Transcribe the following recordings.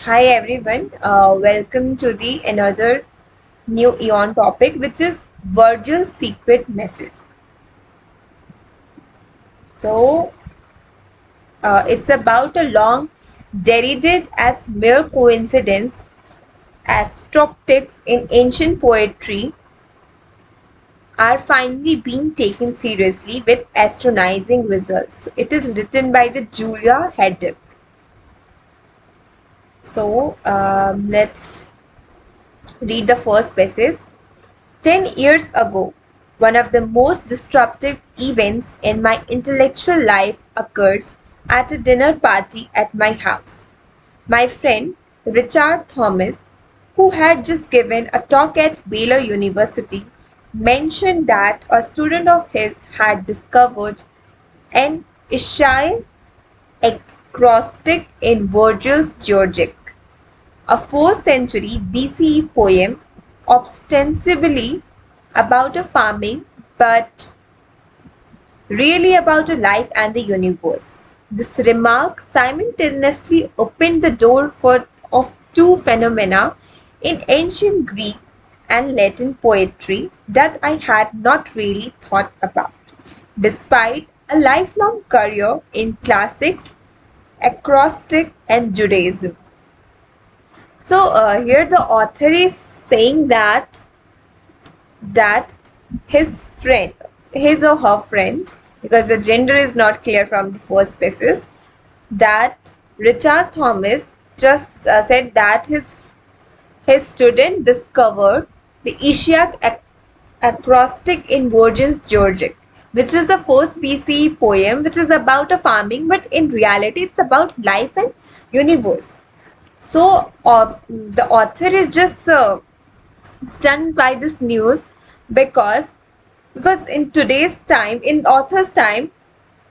Hi everyone, welcome to the another new Aeon topic, which is Vergil's secret message. So it's about a long derided as mere coincidence as tropics in ancient poetry are finally being taken seriously with astonishing results. So it is written by the Julia Haddock. So let's read the first passage. 10 years ago, one of the most disruptive events in my intellectual life occurred at a dinner party at my house. My friend Richard Thomas, who had just given a talk at Baylor University, mentioned that a student of his had discovered an Ishai acrostic in Vergil's Georgic, a 4th century BCE poem ostensibly about a farming but really about a life and the universe. This remark simultaneously opened the door of two phenomena in ancient Greek and Latin poetry that I had not really thought about, despite a lifelong career in classics, acrostic, and Judaism. So here the author is saying that his or her friend, because the gender is not clear from the first basis, that Richard Thomas just said that his student discovered the acrostic in Virgin's Georgic, which is the first BCE poem, which is about a farming, but in reality it's about life and universe. So, the author is just stunned by this news because in today's time, in author's time,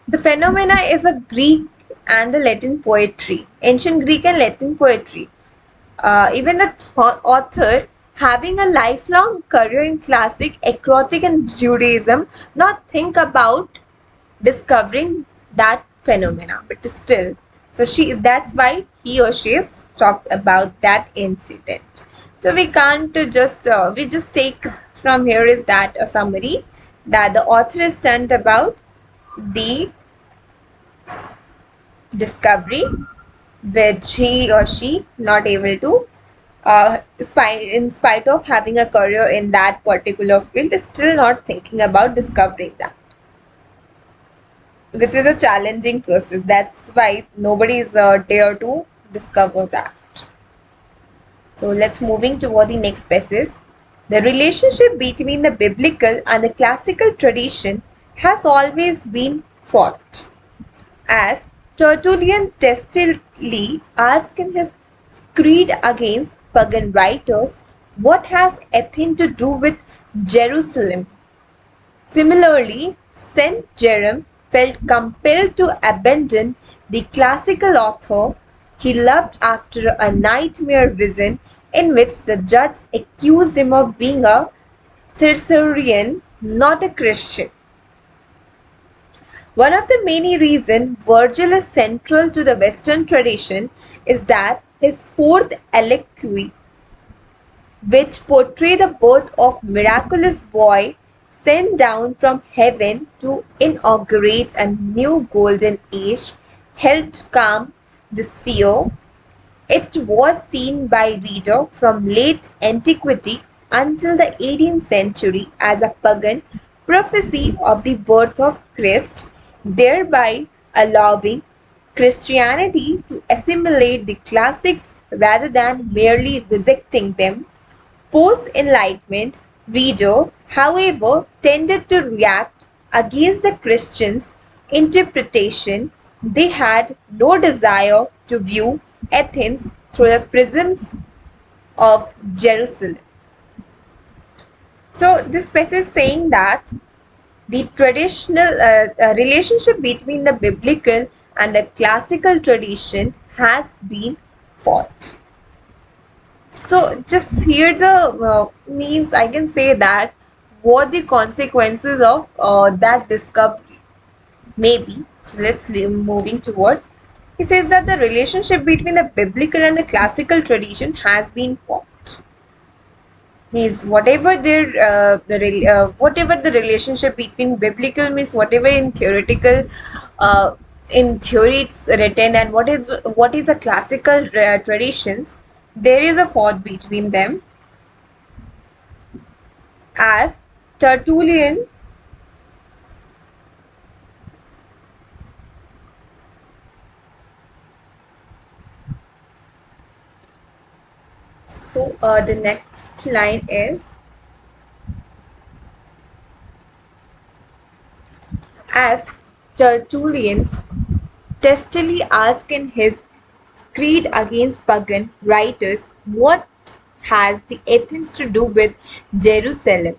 the phenomena is a Greek and the Latin poetry, ancient Greek and Latin poetry. Even the author having a lifelong career in classic, acrotic, and Judaism, not think about discovering that phenomena, but still, so that's why he or she has talked about that incident. So we can't just we just take from here is that a summary that the author is stunned about the discovery which he or she not able to in spite of having a career in that particular field is still not thinking about discovering that, which is a challenging process. That's why nobody is dare to discover that. So let's moving toward the next passage. The relationship between the biblical and the classical tradition has always been fraught. As Tertullian testily asked in his Creed against pagan writers, what has Athens to do with Jerusalem? Similarly, Saint Jerome felt compelled to abandon the classical author he loved after a nightmare vision in which the judge accused him of being a Ciceronian, not a Christian. One of the many reasons Vergil is central to the Western tradition is that his fourth allegory, which portray the birth of miraculous boy sent down from heaven to inaugurate a new golden age, helped calm this fear. It was seen by reader from late antiquity until the 18th century as a pagan prophecy of the birth of Christ, thereby allowing Christianity to assimilate the classics rather than merely rejecting them. Post-Enlightenment reader, however, tended to react against the Christians' interpretation. They had no desire to view Athens through the prisms of Jerusalem. So this passage is saying that the traditional relationship between the biblical and the classical tradition has been fought. So just here the means I can say that what the consequences of that discovery maybe. So let's moving toward He says that the relationship between the biblical and the classical tradition has been formed. Means whatever whatever the relationship between biblical means whatever in theory it's written, and what is a classical traditions, there is a fault between them. As Tertullian, so the next line is, as Tertullian's testily asked in his screed against pagan writers, what has the Athens to do with Jerusalem?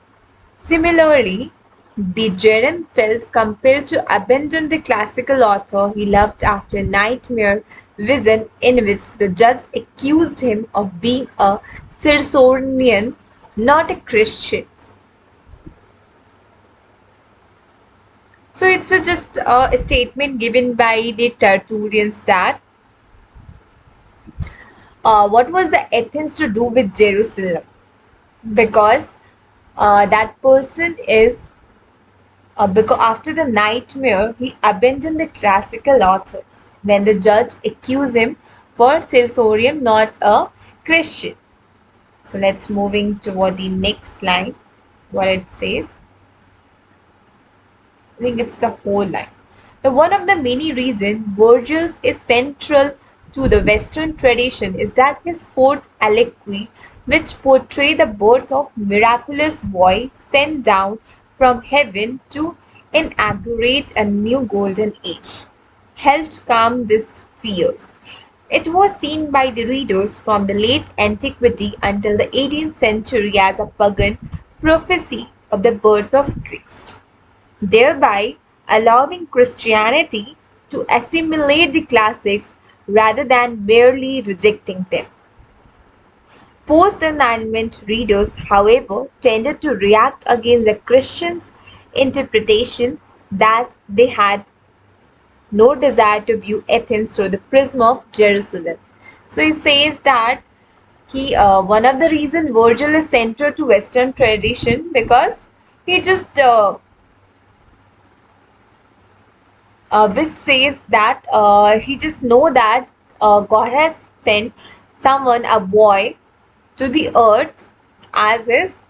Similarly, the Jerem felt compelled to abandon the classical author he loved after a nightmare vision in which the judge accused him of being a Ciceronian, not a Christian. So it's just a statement given by the Tertullians that what was the Athens to do with Jerusalem? Because that person is because after the nightmare, he abandoned the classical authors when the judge accused him for Ciceronian, not a Christian. So let's moving toward the next line, what it says. I think it's the whole line. Now, one of the many reasons Vergil is central to the Western tradition is that his fourth allegory, which portrays the birth of miraculous boy sent down from heaven to inaugurate a new golden age, helped calm these fears. It was seen by the readers from the late antiquity until the 18th century as a pagan prophecy of the birth of Christ, thereby allowing Christianity to assimilate the classics rather than merely rejecting them. Post-Enlightenment readers, however, tended to react against the Christians' interpretation that they had no desire to view Athens through the prism of Jerusalem. So he says that he one of the reasons Virgil is central to Western tradition because he just which says that he just know that God has sent someone, a boy, to the earth as his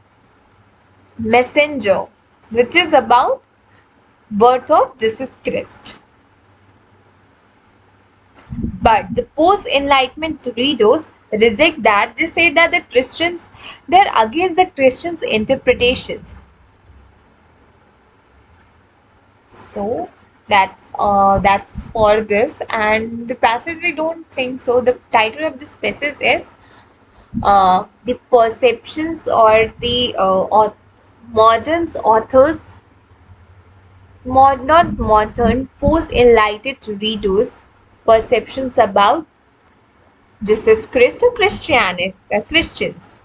messenger, which is about birth of Jesus Christ. But the post-enlightenment readers reject that. They say that the Christians, they're against the Christians' interpretations. So that's for this, and the passage we don't think so. The title of this passage is the perceptions or the modern authors, not modern, post-enlightened readers' perceptions about Jesus Christ or Christianity, Christians.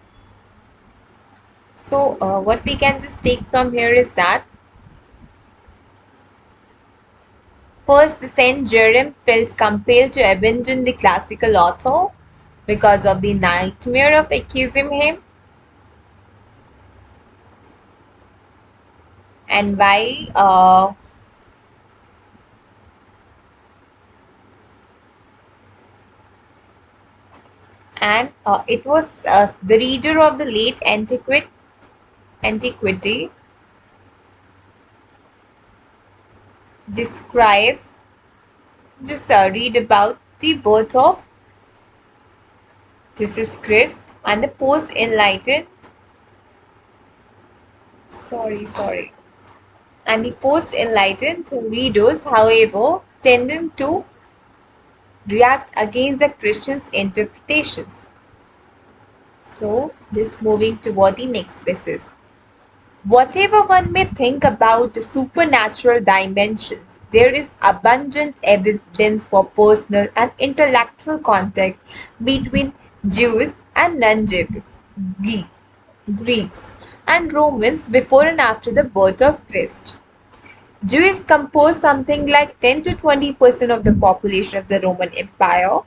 So what we can just take from here is that first, the Saint Jerome felt compelled to abandon the classical author because of the nightmare of accusing him. And why? And it was the reader of the late antiquity describes, just read about the birth of Jesus Christ, and the post-enlightened, sorry, and the post-enlightened readers, however, tended to react against the Christians' interpretations. So, this moving toward the next basis. Whatever one may think about the supernatural dimensions, there is abundant evidence for personal and intellectual contact between Jews and non-Jews, Greeks, and Romans before and after the birth of Christ. Jews compose something like 10 to 20% of the population of the Roman Empire.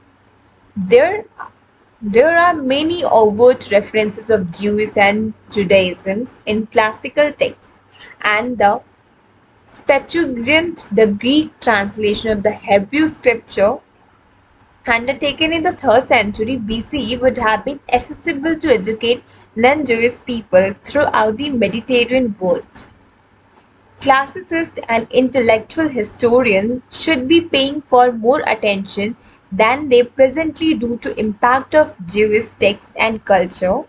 There, there are many overt references of Jews and Judaism in classical texts, and the Septuagint, the Greek translation of the Hebrew scripture, undertaken in the 3rd century BCE, would have been accessible to educate non-Jewish people throughout the Mediterranean world. Classicists and intellectual historians should be paying far more attention than they presently do to impact of Jewish text and culture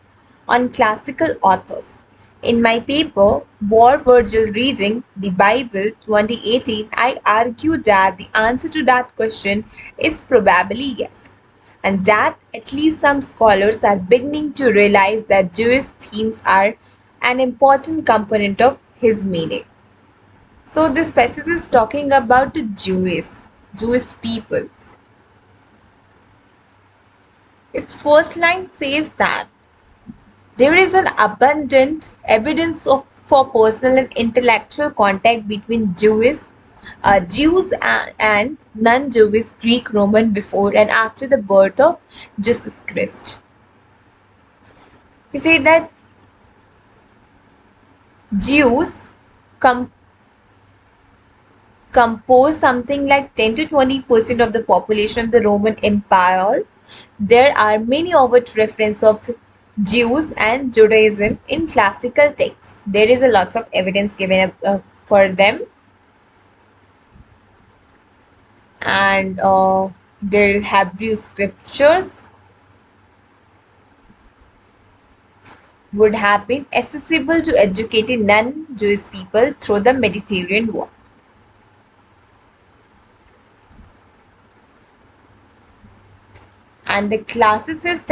on classical authors. In my paper, War Vergil Reading the Bible 2018, I argued that the answer to that question is probably yes, and that at least some scholars are beginning to realize that Jewish themes are an important component of his meaning. So this passage is talking about the Jewish peoples. Its first line says that there is an abundant evidence for personal and intellectual contact between Jews and non-Jewish Greek Roman before and after the birth of Jesus Christ. He said that Jews come compose something like 10 to 20% of the population of the Roman Empire. There are many overt references of Jews and Judaism in classical texts. There is a lot of evidence given for them, and their Hebrew scriptures would have been accessible to educated non-Jewish people through the Mediterranean world. And the classicist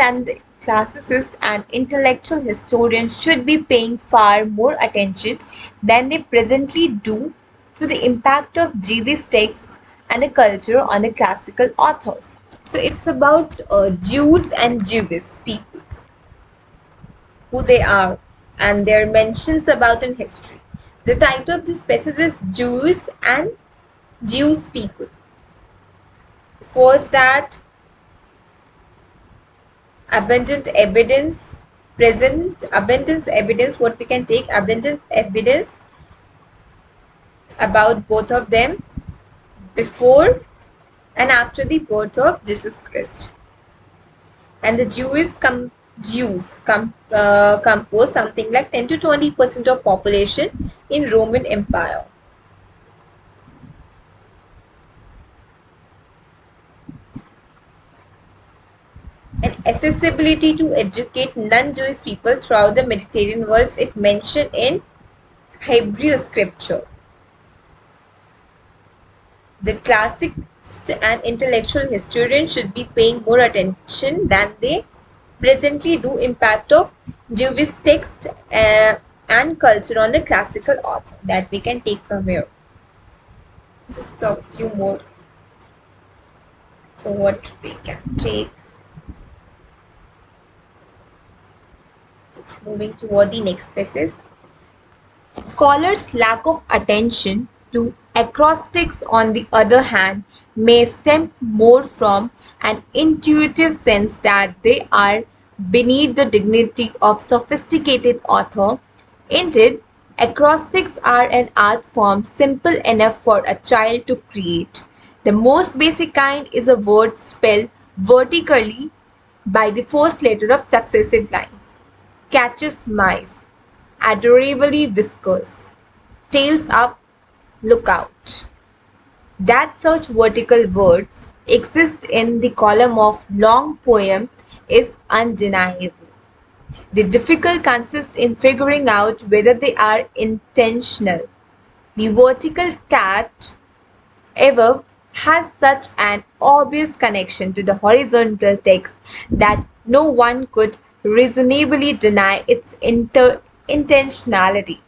and intellectual historians should be paying far more attention than they presently do to the impact of Jewish text and the culture on the classical authors. So it's about Jews and Jewish peoples, who they are, and their mentions about in history. The title of this passage is Jews and Jewish people. First, that abundant evidence what we can take abundant evidence about both of them before and after the birth of Jesus Christ. And the Jews compose something like 10 to 20% of population in Roman Empire. And accessibility to educate non-Jewish people throughout the Mediterranean world is mentioned in Hebrew scripture. The classicist and intellectual historians should be paying more attention than they presently do impact of Jewish text and culture on the classical author. That we can take from here. Just a few more. So what we can take. It's moving toward the next passage. Scholars' lack of attention to acrostics, on the other hand, may stem more from an intuitive sense that they are beneath the dignity of sophisticated author. Indeed, acrostics are an art form simple enough for a child to create. The most basic kind is a word spelled vertically by the first letter of successive lines. Catches mice, adorably whiskers, tails up, look out. That such vertical words exist in the column of long poem is undeniable. The difficult consists in figuring out whether they are intentional. The vertical cat ever has such an obvious connection to the horizontal text that no one could reasonably deny its intentionality.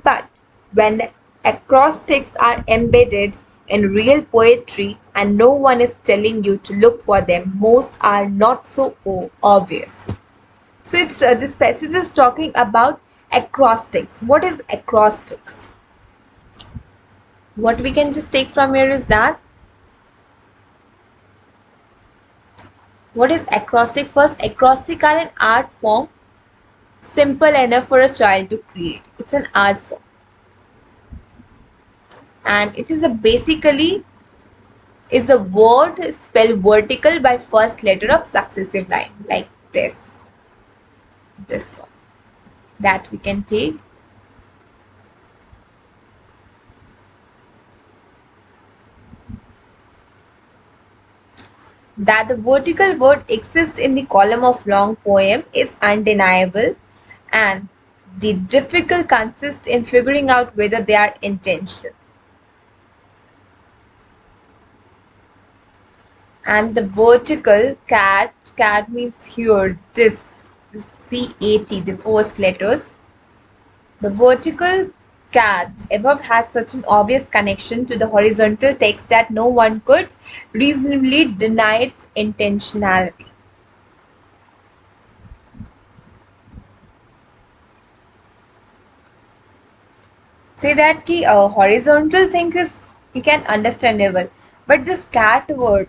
But when the acrostics are embedded in real poetry and no one is telling you to look for them, most are not so obvious. So it's this passage is talking about acrostics. What is acrostics? What we can just take from here is that what is acrostic? First, acrostic are an art form simple enough for a child to create. It's an art form, and it is a basically is a word spelled vertical by first letter of successive line, like this one that we can take. That the vertical word exists in the column of long poem is undeniable, and the difficult consists in figuring out whether they are intentional. And the vertical cat means here this CAT, the first letters. The vertical cat above has such an obvious connection to the horizontal text that no one could reasonably deny its intentionality. Say that ki horizontal thing is you can understandable, but this cat word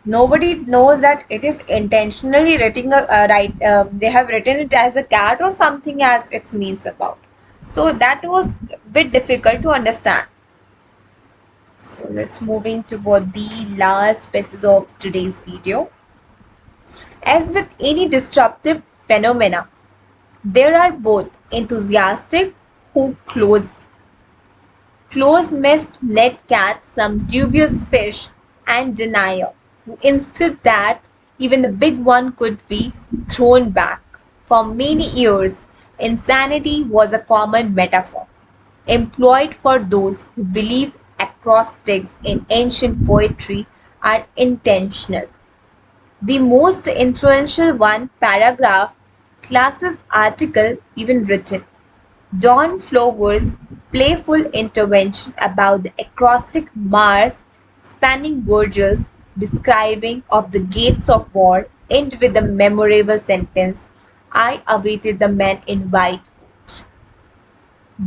nobody knows that it is intentionally written they have written it as a cat or something as it means about. So that was a bit difficult to understand. So let's moving toward the last pieces of today's video. As with any disruptive phenomena, there are both enthusiastic who close-meshed net catch some dubious fish and denier who insist that even the big one could be thrown back. For many years, insanity was a common metaphor employed for those who believe acrostics in ancient poetry are intentional. The most influential one paragraph classes article even written Don Flower's playful intervention about the acrostic Mars spanning Vergil's describing of the gates of war end with the memorable sentence, I awaited the man in white.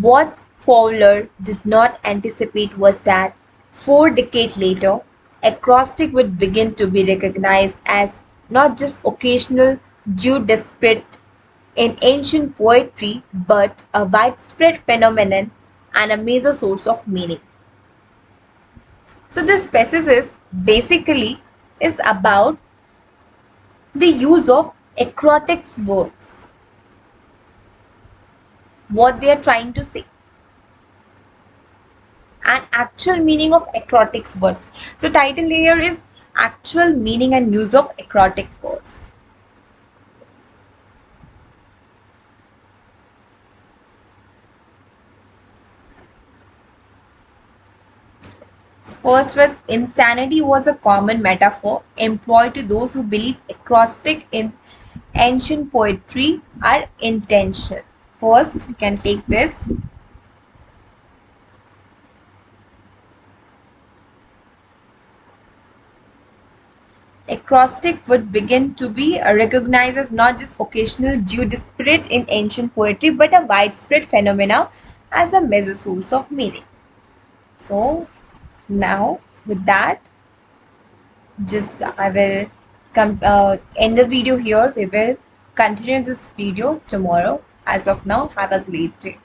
What Fowler did not anticipate was that 4 decades later, acrostic would begin to be recognized as not just occasional Jew desperate in ancient poetry but a widespread phenomenon and a major source of meaning. So this passage is basically is about the use of acrostics words, what they are trying to say, and actual meaning of acrostics words. So title here is actual meaning and use of acrostic words. First was insanity was a common metaphor employed to those who believe acrostic in ancient poetry are intentional. First, we can take this. Acrostic would begin to be recognized as not just occasional due spirit in ancient poetry but a widespread phenomena as a major source of meaning. So now with that, just I will end the video here. We will continue this video tomorrow. As of now, have a great day.